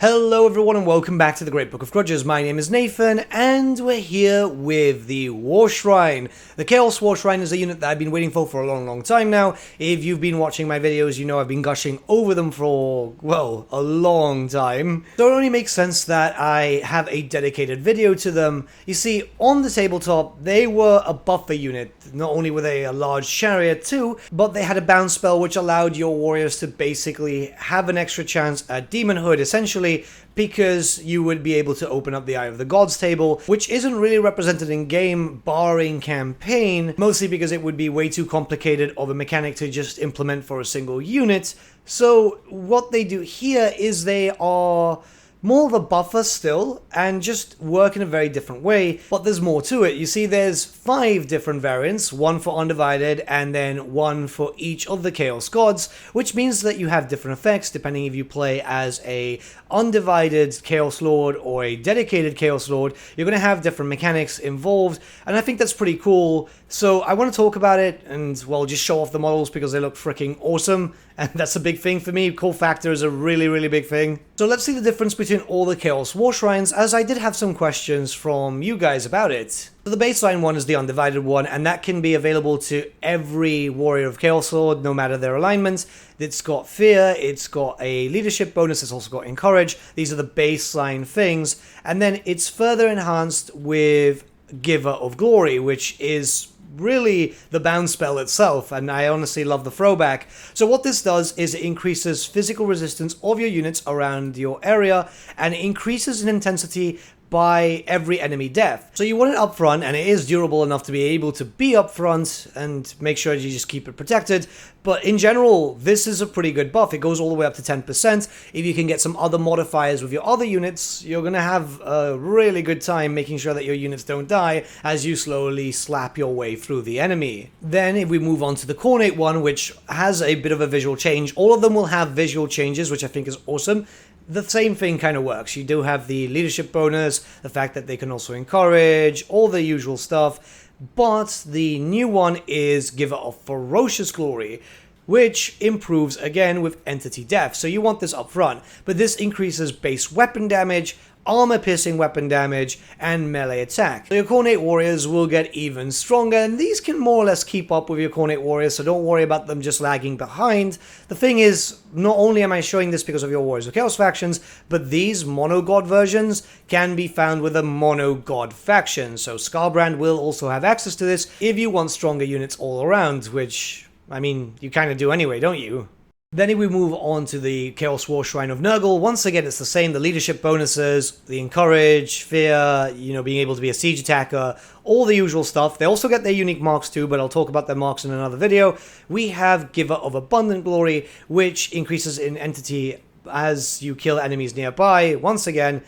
Hello everyone and welcome back to the Great Book of Grudges. My name is Nathan and we're here with the War Shrine. The Chaos Warshrine is a unit that I've been waiting for a long time now. If you've been watching my videos, you know I've been gushing over them for, well, a long time. So it only makes sense that I have a dedicated video to them. You see, on the tabletop, they were a buffer unit. Not only were they a large chariot too, but they had a bounce spell which allowed your warriors to basically have an extra chance at demonhood, essentially, because you would be able to open up the Eye of the Gods table, which isn't really represented in game, barring campaign, mostly because it would be way too complicated of a mechanic to just implement for a single unit. So what they do here is they are more of a buffer still, and just work in a very different way, but there's more to it. You see, there's 5 different variants, one for Undivided, and then one for each of the Chaos Gods, which means that you have different effects depending if you play as a Undivided Chaos Lord or a dedicated Chaos Lord. You're going to have different mechanics involved, and I think that's pretty cool. So I want to talk about it and, well, just show off the models because they look freaking awesome, and that's a big thing for me. Cool factor is a really big thing. So let's see the difference between all the Chaos Warshrines, as I did have some questions from you guys about it. So the baseline one is the Undivided one, and that can be available to every Warrior of Chaos Lord, no matter their alignment. It's got Fear, it's got a Leadership bonus, it's also got Encourage. These are the baseline things, and then it's further enhanced with Giver of Glory, which is really the bounce spell itself, and I honestly love the throwback. So what this does is it increases physical resistance of your units around your area, and it increases in intensity by every enemy death. So you want it up front, and it is durable enough to be able to be up front and make sure you just keep it protected. But in general, this is a pretty good buff. It goes all the way up to 10%. If you can get some other modifiers with your other units, you're going to have a really good time making sure that your units don't die as you slowly slap your way through the enemy. Then if we move on to the Cornate one, which has a bit of a visual change, all of them will have visual changes, which I think is awesome. The same thing kind of works. You do have the leadership bonus, the fact that they can also encourage, all the usual stuff, but the new one is Giver of Ferocious Glory, which improves again with entity death. So you want this up front, but this increases base weapon damage, armor-piercing weapon damage, and melee attack. So your Cornate Warriors will get even stronger, and these can more or less keep up with your Cornate Warriors, so don't worry about them just lagging behind. The thing is, not only am I showing this because of your Warriors of Chaos factions, but these mono-god versions can be found with a mono-god faction, so Scarbrand will also have access to this if you want stronger units all around, which, I mean, you kind of do anyway, don't you? Then if we move on to the Chaos Warshrine of Nurgle, once again it's the same, the leadership bonuses, the encourage, fear, you know, being able to be a siege attacker, all the usual stuff. They also get their unique marks too, but I'll talk about their marks in another video. We have Giver of Abundant Glory, which increases in entity as you kill enemies nearby, once again,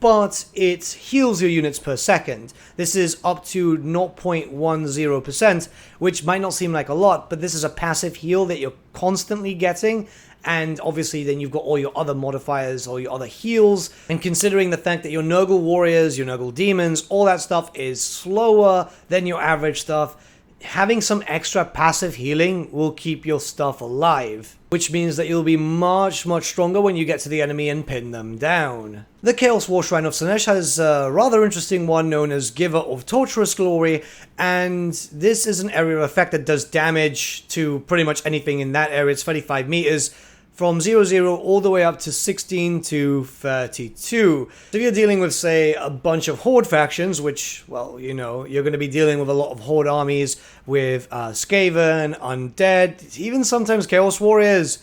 but it heals your units per second. This is up to 0.10%, which might not seem like a lot, but this is a passive heal that you're constantly getting, and obviously then you've got all your other modifiers, all your other heals, and considering the fact that your Nurgle warriors, your Nurgle demons, all that stuff is slower than your average stuff, having some extra passive healing will keep your stuff alive, which means that you'll be much stronger when you get to the enemy and pin them down. The Chaos Warshrine of Slaanesh has a rather interesting one known as Giver of Torturous Glory, and this is an area of effect that does damage to pretty much anything in that area. It's 35 meters. From 0-0 all the way up to 16 to 32. So if you're dealing with, say, a bunch of Horde factions, which, well, you know, you're going to be dealing with a lot of Horde armies with Skaven, Undead, even sometimes Chaos Warriors.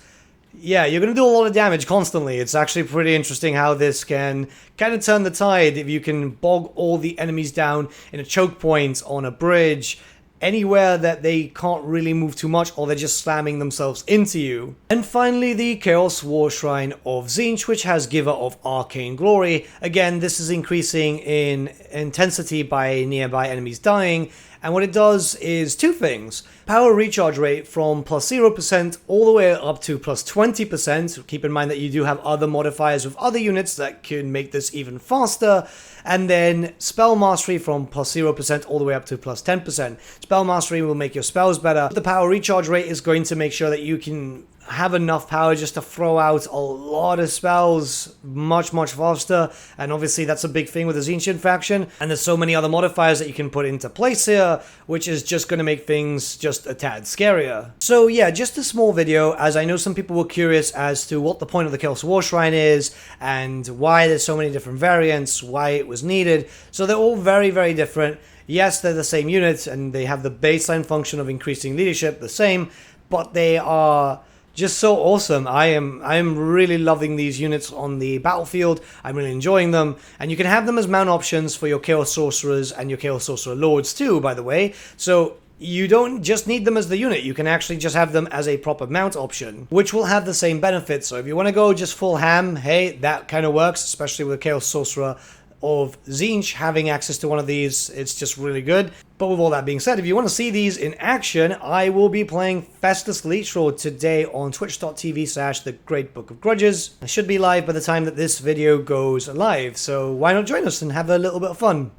Yeah, you're going to do a lot of damage constantly. It's actually pretty interesting how this can kind of turn the tide if you can bog all the enemies down in a choke point on a bridge, anywhere that they can't really move too much or they're just slamming themselves into you. And finally, the Chaos Warshrine of Tzeentch, which has Giver of Arcane Glory. Again, this is increasing in intensity by nearby enemies dying, and what it does is 2 things. Power recharge rate from plus 0% all the way up to plus 20%. Keep in mind that you do have other modifiers with other units that can make this even faster. And then spell mastery from plus 0% all the way up to plus 10%. Spell mastery will make your spells better. The power recharge rate is going to make sure that you can have enough power just to throw out a lot of spells much faster, and obviously that's a big thing with the Ancient faction, and there's so many other modifiers that you can put into place here, which is just going to make things just a tad scarier. So yeah, just a small video, as I know some people were curious as to what the point of the Chaos Warshrine is, and why there's so many different variants, why it was needed. So they're all very different. Yes, they're the same units, and they have the baseline function of increasing leadership the same, but they are just so awesome. I am really loving these units on the battlefield. I'm really enjoying them, and you can have them as mount options for your Chaos Sorcerers and your Chaos Sorcerer Lords too, by the way. So you don't just need them as the unit, you can actually just have them as a proper mount option, which will have the same benefits. So if you want to go just full ham, hey, that kind of works, especially with Chaos Sorcerer of Tzeentch having access to one of these. It's just really good. But with all that being said, if you want to see these in action, I will be playing Festus Leechlord today on twitch.tv/The Great Book of Grudges. I should be live by the time that this video goes live, so why not join us and have a little bit of fun?